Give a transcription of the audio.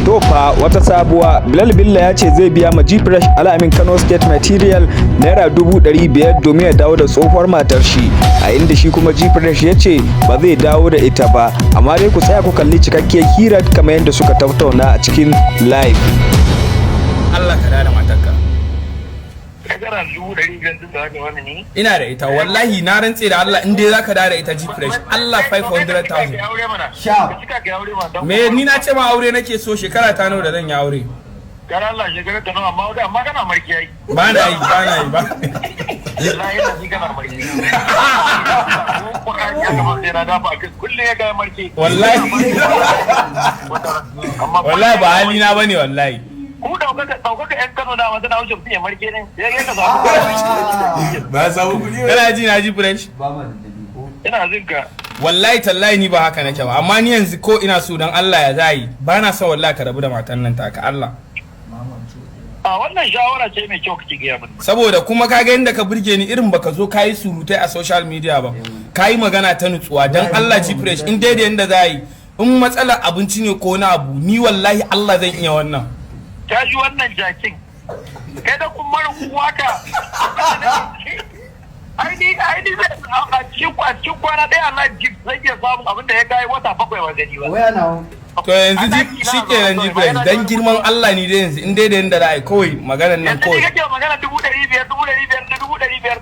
To fa wata sabuwa Bilal Billa ya ce zai biya ma G-Fresh Alamin Kano State Material naira 500,000 domin ya dawo da tsohuwar matar shi, a inda shi kuma G-Fresh ya ce ba zai dawo da ita ba, amma dai ku tsaya ku kalli cikakkiyar hirar kamar yadda suka tattauna a cikin live. Allah ka da matarka. Kagara 500,000 da haka wani ne? Ina da ita wallahi na rantse da Allah in dai zaka da ita G-Fresh Allah 500,000. Me ni na ce ma aure nake so shekara ta nawa da zan yi aure. Kar Allah shekara ta nawa amma kana marki yayi. Ba na yi ba. Wallahi da ni kana marki. Ko an ya gaba sai na dafa kullum ya ga marki. Wallahi ba hali na bane wallahi. Ku daukaka yan Kano da wanda na wuce fiye marke ne sai ka samu ba samu kudi kana ji na ji Fresh ina zinka wallahi tallahi ni ba haka nake ba, amma ni yanzu ko ina so dan Allah ya zai ba na son wallahi ka rabu da matan nan taka Allah. A wannan shawara ce mai kyau kike ga mun, saboda kuma kaga inda ka burge ni irin baka zo kai surutai a social media ba, kai magana ta nutsuwa dan Allah G-Fresh in daidai yanda zai in matsalar abinci ne ko na abu ni wallahi Allah zan iya wannan. Ta ji wannan jakin kai da kuma waka ai ni a cikin kwana ɗaya Allah zai iya samun abin da ya kai wata 7 wa gani ba. To yanzu shi kenan G-Fresh dan girman Allah ni dai yanzu in dai da yanda da ai kawai maganar nan kawai. Yanzu kake magana 500,000